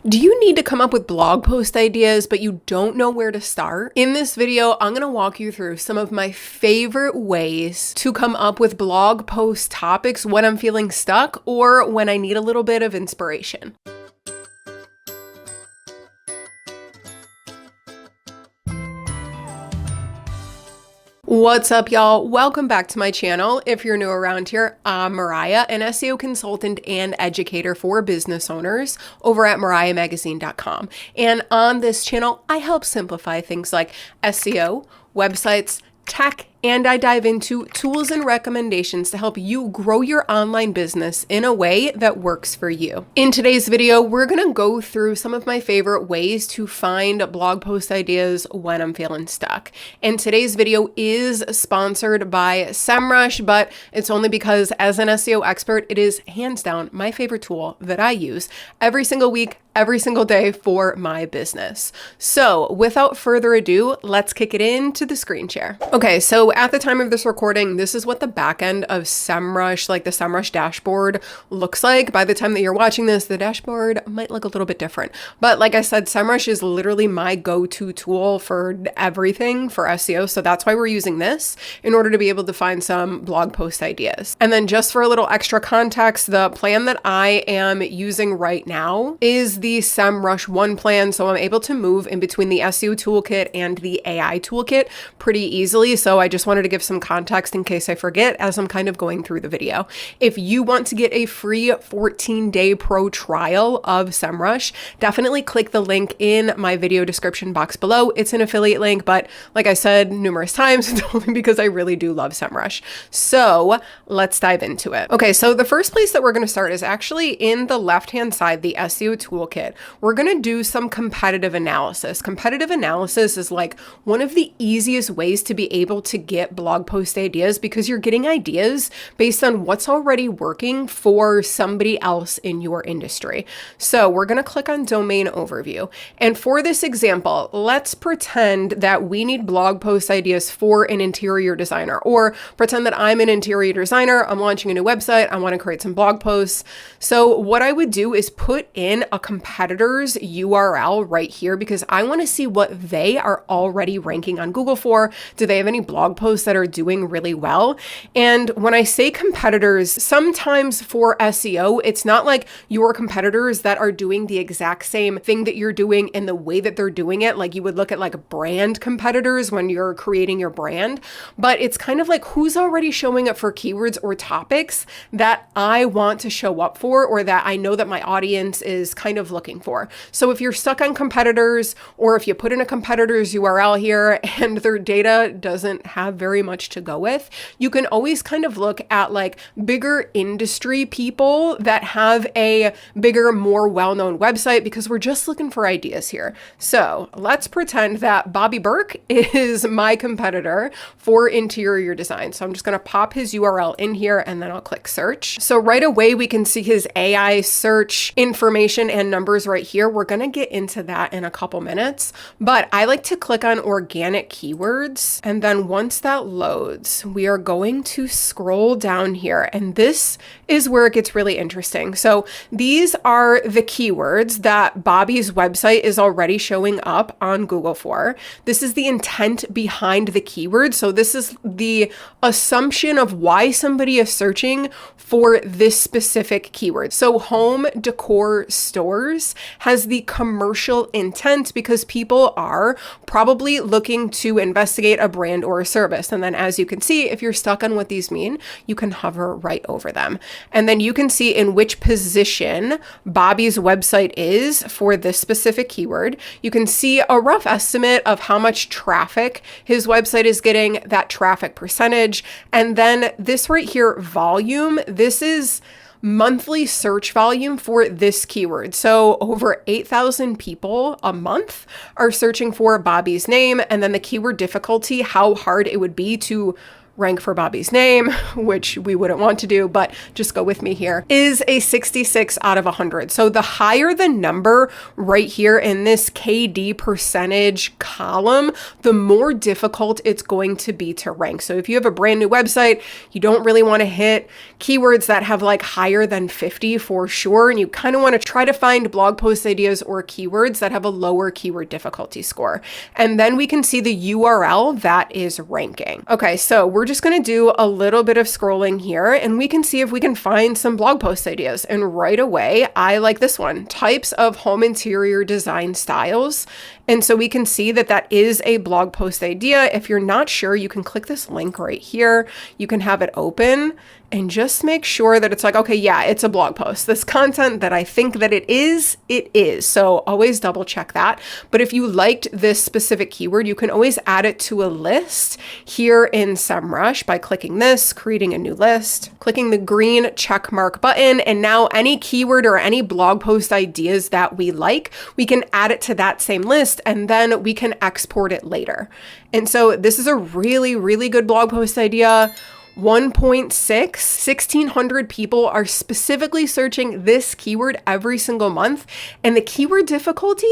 Do you need to come up with blog post ideas, but you don't know where to start? In this video, I'm going to walk you through some of my favorite ways to come up with blog post topics when I'm feeling stuck or when I need a little bit of inspiration. What's up, y'all? Welcome back to my channel. If you're new around here, I'm Mariah, an SEO consultant and educator for business owners over at mariahmagazine.com. And on this channel, I help simplify things like SEO, websites, tech, and I dive into tools and recommendations to help you grow your online business in a way that works for you. In today's video, we're going to go through some of my favorite ways to find blog post ideas when I'm feeling stuck. And today's video is sponsored by Semrush, but it's only because as an SEO expert, it is hands down my favorite tool that I use every single week, every single day for my business. So without further ado, let's kick it into the screen share. Okay, so at the time of this recording, this is what the back end of Semrush, like the Semrush dashboard, looks like. By the time that you're watching this, the dashboard might look a little bit different. But like I said, Semrush is literally my go-to tool for everything for SEO. So that's why we're using this in order to be able to find some blog post ideas. And then just for a little extra context, the plan that I am using right now is the Semrush 1 plan. So I'm able to move in between the SEO toolkit and the AI toolkit pretty easily. So I just wanted to give some context in case I forget as I'm kind of going through the video. If you want to get a free 14-day pro trial of Semrush, definitely click the link in my video description box below. It's an affiliate link, but like I said numerous times, it's only because I really do love Semrush. So let's dive into it. Okay, so the first place that we're going to start is actually in the left-hand side, the SEO toolkit. We're going to do some competitive analysis. Competitive analysis is like one of the easiest ways to be able to get blog post ideas because you're getting ideas based on what's already working for somebody else in your industry. So we're going to click on domain overview. And for this example, let's pretend that we need blog post ideas for an interior designer, or pretend that I'm an interior designer. I'm launching a new website. I want to create some blog posts. So what I would do is put in a competitor's URL right here because I want to see what they are already ranking on Google for. Do they have any blog posts that are doing really well? And when I say competitors, sometimes for SEO, it's not like your competitors that are doing the exact same thing that you're doing in the way that they're doing it. Like you would look at like brand competitors when you're creating your brand, but it's kind of like who's already showing up for keywords or topics that I want to show up for, or that I know that my audience is kind of looking for. So if you're stuck on competitors, or if you put in a competitor's URL here and their data doesn't have very much to go with, you can always kind of look at like bigger industry people that have a bigger, more well-known website, because we're just looking for ideas here. So let's pretend that Bobby Burke is my competitor for interior design. So I'm just going to pop his URL in here and then I'll click search. So right away, we can see his AI search information and numbers right here. We're going to get into that in a couple minutes, but I like to click on organic keywords. And then once that loads, we are going to scroll down here. And this is where it gets really interesting. So these are the keywords that Bobby's website is already showing up on Google for. This is the intent behind the keyword. So this is the assumption of why somebody is searching for this specific keyword. So home decor stores has the commercial intent because people are probably looking to investigate a brand or a service. And then as you can see, if you're stuck on what these mean, you can hover right over them. And then you can see in which position Bobby's website is for this specific keyword. You can see a rough estimate of how much traffic his website is getting, that traffic percentage. And then this right here, volume, this is monthly search volume for this keyword. So over 8,000 people a month are searching for Bobby's name, and then the keyword difficulty, how hard it would be to rank for Bobby's name, which we wouldn't want to do, but just go with me here, is a 66 out of 100. So the higher the number right here in this KD percentage column, the more difficult it's going to be to rank. So if you have a brand new website, you don't really want to hit keywords that have like higher than 50 for sure. And you kind of want to try to find blog post ideas or keywords that have a lower keyword difficulty score. And then we can see the URL that is ranking. Okay, so we're just going to do a little bit of scrolling here and we can see if we can find some blog post ideas. And right away, I like this one, types of home interior design styles. And so we can see that that is a blog post idea. If you're not sure, you can click this link right here. You can have it open and just make sure that it's like, okay, yeah, it's a blog post. This content that I think that it is. So always double check that. But if you liked this specific keyword, you can always add it to a list here in Semrush by clicking this, creating a new list, clicking the green check mark button. And now any keyword or any blog post ideas that we like, we can add it to that same list and then we can export it later. And so this is a really, really good blog post idea. 1.6, people are specifically searching this keyword every single month. And the keyword difficulty,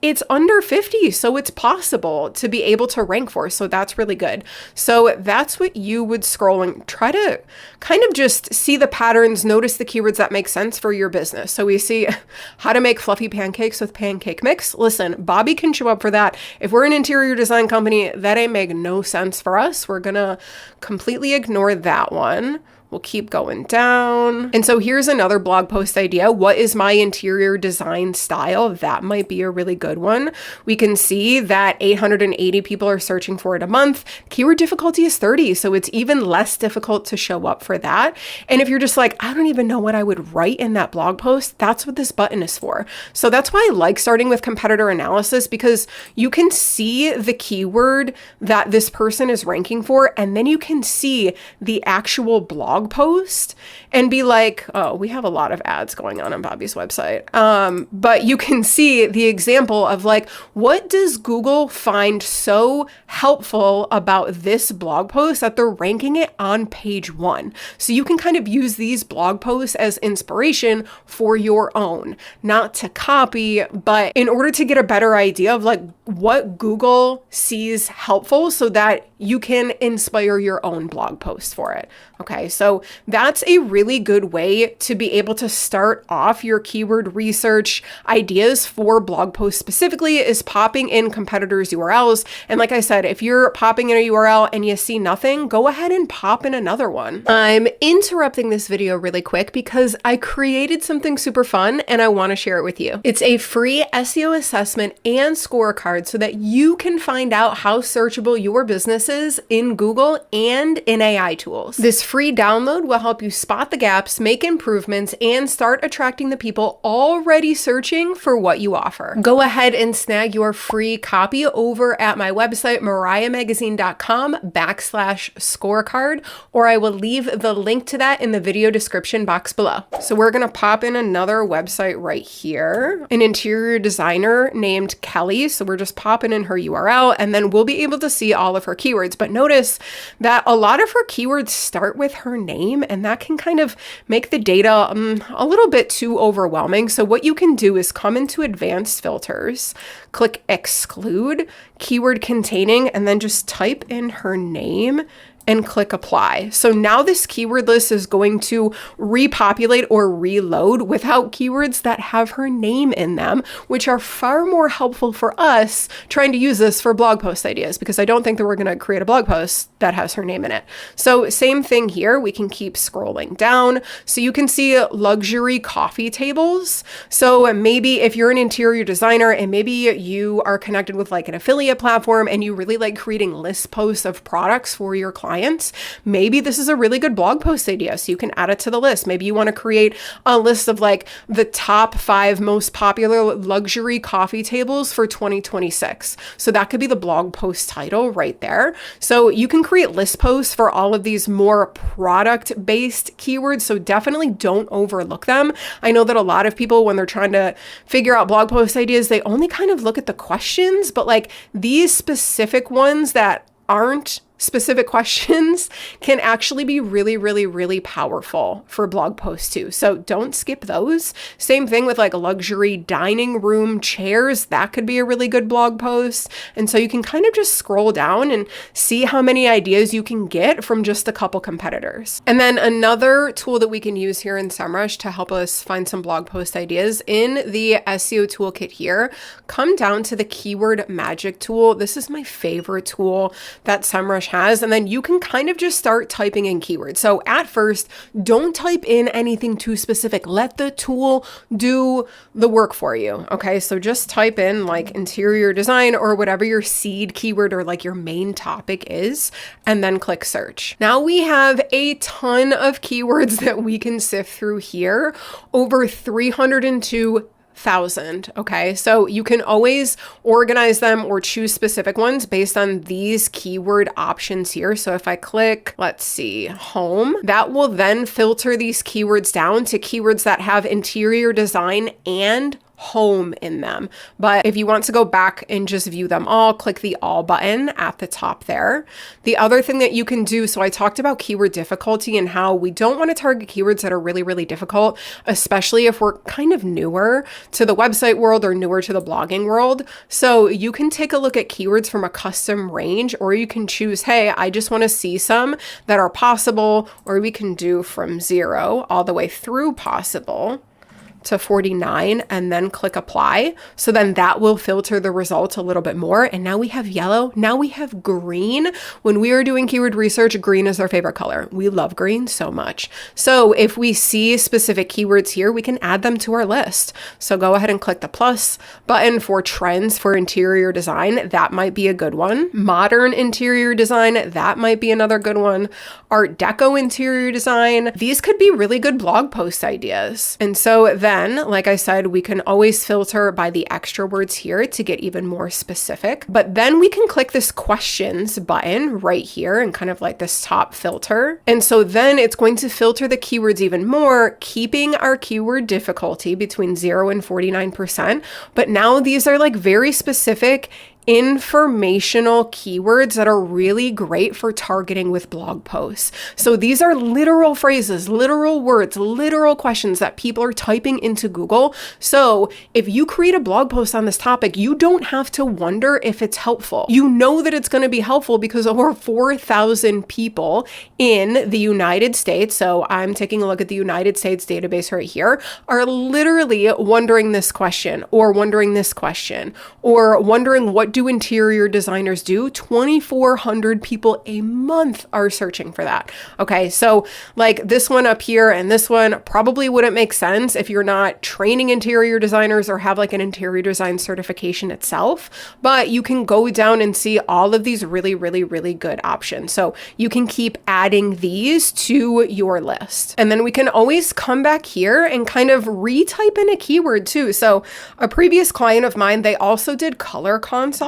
it's under 50. So it's possible to be able to rank for. So that's really good. So that's what you would scroll and try to kind of just see the patterns, notice the keywords that make sense for your business. So we see how to make fluffy pancakes with pancake mix. Listen, Bobby can show up for that. If we're an interior design company, that ain't make no sense for us. We're going to completely ignore that one. We'll keep going down. And so here's another blog post idea. What is my interior design style? That might be a really good one. We can see that 880 people are searching for it a month. Keyword difficulty is 30. So it's even less difficult to show up for that. And if you're just like, I don't even know what I would write in that blog post, that's what this button is for. So that's why I like starting with competitor analysis, because you can see the keyword that this person is ranking for, and then you can see the actual blog post and be like, oh, we have a lot of ads going on Bobby's website. But you can see the example of like, what does Google find so helpful about this blog post that they're ranking it on page 1? So you can kind of use these blog posts as inspiration for your own, not to copy, but in order to get a better idea of like what Google sees helpful so that you can inspire your own blog post for it. Okay, so that's a really good way to be able to start off your keyword research ideas for blog posts specifically, is popping in competitors' URLs. And like I said, if you're popping in a URL and you see nothing, go ahead and pop in another one. I'm interrupting this video really quick because I created something super fun and I want to share it with you. It's a free SEO assessment and scorecard so that you can find out how searchable your business is in Google and in AI tools. This free download will help you spot the gaps, make improvements, and start attracting the people already searching for what you offer. Go ahead and snag your free copy over at my website, mariahmagazine.com/scorecard, or I will leave the link to that in the video description box below. So we're going to pop in another website right here, an interior designer named Kelly. So we're just popping in her URL and then we'll be able to see all of her keywords. But notice that a lot of her keywords start with her name, and that can kind of make the data a little bit too overwhelming. So what you can do is come into advanced filters, click exclude keyword containing, and then just type in her name and click apply. So now this keyword list is going to repopulate or reload without keywords that have her name in them, which are far more helpful for us trying to use this for blog post ideas, because I don't think that we're going to create a blog post that has her name in it. So same thing here, we can keep scrolling down. So you can see luxury coffee tables. So maybe if you're an interior designer and maybe you are connected with like an affiliate platform and you really like creating list posts of products for your clients, maybe this is a really good blog post idea. So you can add it to the list. Maybe you want to create a list of like the top 5 most popular luxury coffee tables for 2026. So that could be the blog post title right there. So you can create list posts for all of these more product-based keywords. So definitely don't overlook them. I know that a lot of people, when they're trying to figure out blog post ideas, they only kind of look at the questions, but like these specific ones that aren't specific questions can actually be really, really, really powerful for blog posts too. So don't skip those. Same thing with like luxury dining room chairs. That could be a really good blog post. And so you can kind of just scroll down and see how many ideas you can get from just a couple competitors. And then another tool that we can use here in Semrush to help us find some blog post ideas in the SEO toolkit here, come down to the keyword magic tool. This is my favorite tool that Semrush has. And then you can kind of just start typing in keywords. So at first, don't type in anything too specific. Let the tool do the work for you. Okay. So just type in like interior design or whatever your seed keyword or like your main topic is, and then click search. Now we have a ton of keywords that we can sift through here, over 302,000. Okay. So you can always organize them or choose specific ones based on these keyword options here. So if I click, let's see, home, that will then filter these keywords down to keywords that have interior design and home in them. But if you want to go back and just view them all, click the all button at the top there. The other thing that you can do, so I talked about keyword difficulty and how we don't want to target keywords that are really, really difficult, especially if we're kind of newer to the website world or newer to the blogging world. So you can take a look at keywords from a custom range, or you can choose, hey, I just want to see some that are possible, or we can do from 0 all the way through possible to 49 and then click apply. So then that will filter the results a little bit more. And now we have yellow. Now we have green. When we are doing keyword research, green is our favorite color. We love green so much. So if we see specific keywords here, we can add them to our list. So go ahead and click the plus button for trends for interior design. That might be a good one. Modern interior design. That might be another good one. Art Deco interior design. These could be really good blog post ideas. And so then, like I said, we can always filter by the extra words here to get even more specific. But then we can click this questions button right here and kind of like this top filter. And so then it's going to filter the keywords even more, keeping our keyword difficulty between 0 and 49%. But now these are like very specific informational keywords that are really great for targeting with blog posts. So these are literal phrases, literal words, literal questions that people are typing into Google. So if you create a blog post on this topic, you don't have to wonder if it's helpful. You know that it's going to be helpful because over 4,000 people in the United States, so I'm taking a look at the United States database right here, are literally wondering this question or wondering this question or wondering what do interior designers do? 2,400 people a month are searching for that. Okay, so like this one up here and this one probably wouldn't make sense if you're not training interior designers or have like an interior design certification itself, but you can go down and see all of these really, really, really good options. So you can keep adding these to your list. And then we can always come back here and kind of retype in a keyword too. So a previous client of mine, they also did color consults.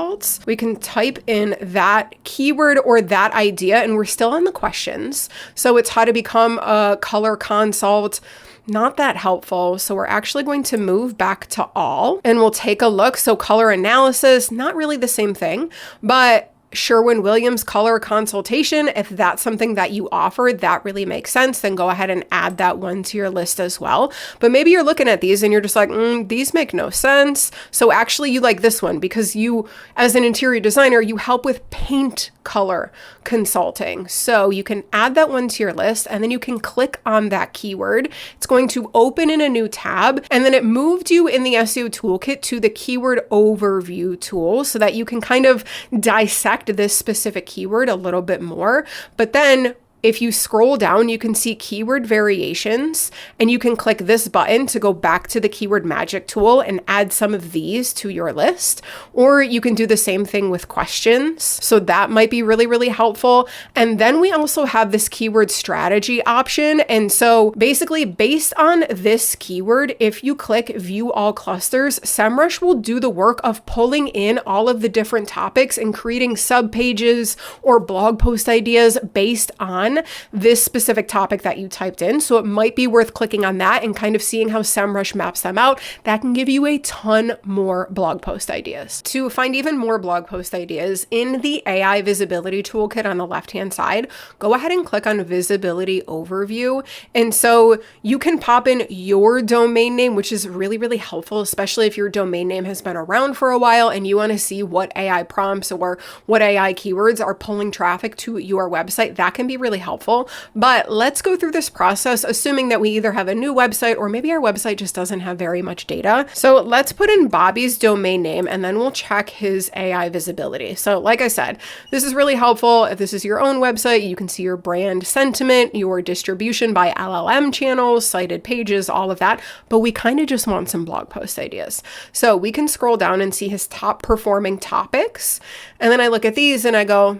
We can type in that keyword or that idea, and we're still on the questions. So it's how to become a color consult. Not that helpful. So we're actually going to move back to all and we'll take a look. So color analysis, not really the same thing, but Sherwin-Williams color consultation, if that's something that you offer, that really makes sense, then go ahead and add that one to your list as well. But maybe you're looking at these and you're just like, these make no sense. So actually you like this one because you, as an interior designer, you help with paint color consulting. So you can add that one to your list and then you can click on that keyword. It's going to open in a new tab and then it moved you in the SEO toolkit to the keyword overview tool so that you can kind of dissect this specific keyword a little bit more. But then if you scroll down, you can see keyword variations and you can click this button to go back to the keyword magic tool and add some of these to your list. Or you can do the same thing with questions. So that might be really, really helpful. And then we also have this keyword strategy option. And so basically based on this keyword, if you click view all clusters, Semrush will do the work of pulling in all of the different topics and creating sub pages or blog post ideas based on in this specific topic that you typed in. So it might be worth clicking on that and kind of seeing how Semrush maps them out. That can give you a ton more blog post ideas. To find even more blog post ideas, in the AI visibility toolkit on the left-hand side, go ahead and click on visibility overview. And so you can pop in your domain name, which is really, really helpful, especially if your domain name has been around for a while and you want to see what AI prompts or what AI keywords are pulling traffic to your website. That can be really helpful. But let's go through this process, assuming that we either have a new website or maybe our website just doesn't have very much data. So let's put in Bobby's domain name and then we'll check his AI visibility. So like I said, this is really helpful. If this is your own website, you can see your brand sentiment, your distribution by LLM channels, cited pages, all of that. But we kind of just want some blog post ideas. So we can scroll down and see his top performing topics. And then I look at these and I go,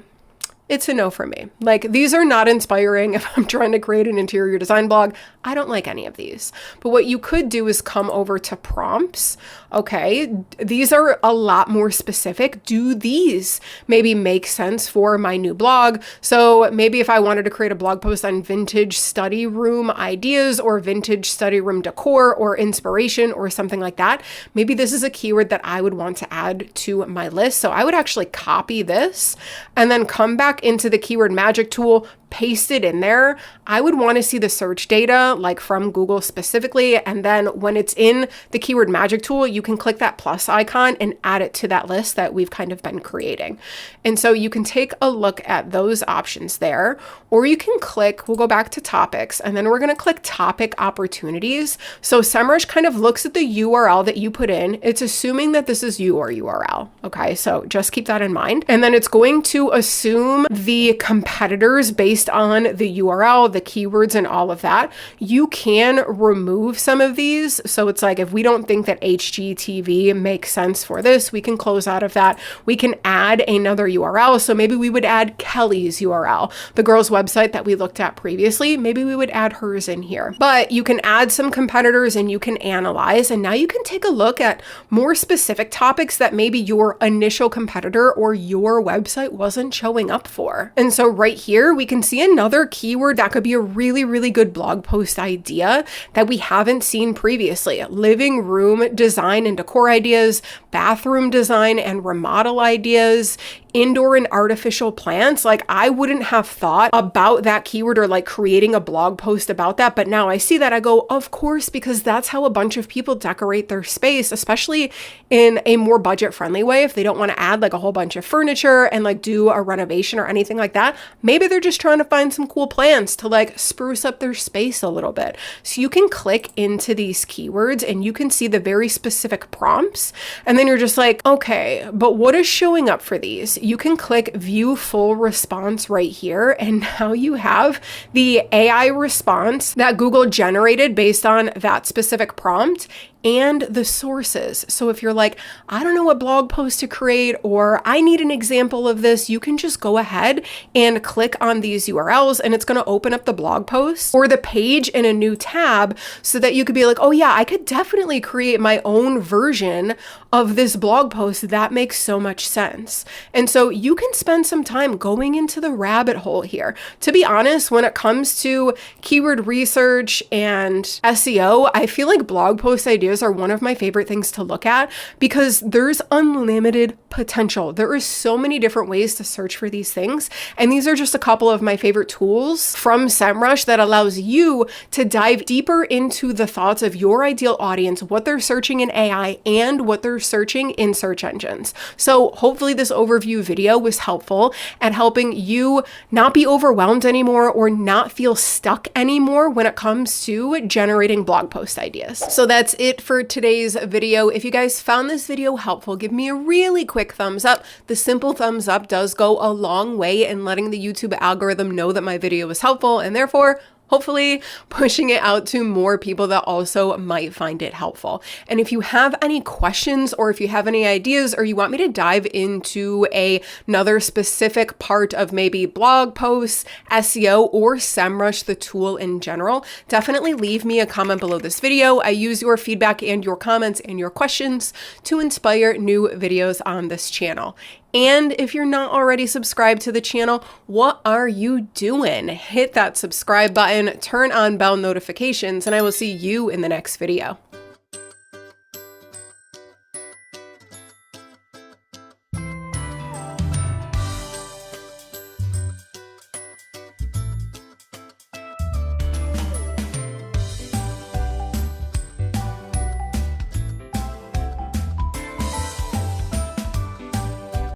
it's a no for me. Like, these are not inspiring. If I'm trying to create an interior design blog, I don't like any of these. But what you could do is come over to prompts. Okay, these are a lot more specific. Do these maybe make sense for my new blog? So maybe if I wanted to create a blog post on vintage study room ideas or vintage study room decor or inspiration or something like that, maybe this is a keyword that I would want to add to my list. So I would actually copy this and then come back into the keyword magic tool, paste it in there. I would want to see the search data, like from Google specifically. And then when it's in the keyword magic tool, you can click that plus icon and add it to that list that we've kind of been creating. And so you can take a look at those options there, or you can click, we'll go back to topics, and then we're going to click topic opportunities. So Semrush kind of looks at the URL that you put in. It's assuming that this is your URL. Okay, so just keep that in mind. And then it's going to assume the competitors based on the URL, the keywords, and all of that. You can remove some of these. So it's like, if we don't think that HGTV makes sense for this, we can close out of that. We can add another URL. So maybe we would add Kelly's URL, the girl's website that we looked at previously. Maybe we would add hers in here. But you can add some competitors and you can analyze. And now you can take a look at more specific topics that maybe your initial competitor or your website wasn't showing up for. And so right here, we can see another keyword that could be a really, really good blog post idea that we haven't seen previously. Living room design and decor ideas, bathroom design and remodel ideas, indoor and artificial plants. Like, I wouldn't have thought about that keyword or like creating a blog post about that. But now I see that, I go, of course, because that's how a bunch of people decorate their space, especially in a more budget-friendly way. If they don't want to add like a whole bunch of furniture and like do a renovation or anything like that, maybe they're just trying to find some cool plants to like spruce up their space a little bit. So you can click into these keywords and you can see the very specific prompts. And then you're just like, okay, but what is showing up for these? You can click view full response right here. And now you have the AI response that Google generated based on that specific prompt and the sources. So if you're like, I don't know what blog post to create, or I need an example of this, you can just go ahead and click on these URLs and it's going to open up the blog post or the page in a new tab so that you could be like, oh yeah, I could definitely create my own version of this blog post. That makes so much sense. And so you can spend some time going into the rabbit hole here. To be honest, when it comes to keyword research and SEO, I feel like blog post ideas are one of my favorite things to look at because there's unlimited potential. There is so many different ways to search for these things. And these are just a couple of my favorite tools from Semrush that allows you to dive deeper into the thoughts of your ideal audience, what they're searching in AI and what they're searching in search engines. So hopefully this overview video was helpful at helping you not be overwhelmed anymore or not feel stuck anymore when it comes to generating blog post ideas. So that's it for today's video. If you guys found this video helpful, give me a really quick thumbs up. The simple thumbs up does go a long way in letting the YouTube algorithm know that my video was helpful and therefore hopefully pushing it out to more people that also might find it helpful. And if you have any questions or if you have any ideas or you want me to dive into another specific part of maybe blog posts, SEO, or Semrush, the tool in general, definitely leave me a comment below this video. I use your feedback and your comments and your questions to inspire new videos on this channel. And if you're not already subscribed to the channel, what are you doing? Hit that subscribe button, turn on bell notifications, and I will see you in the next video.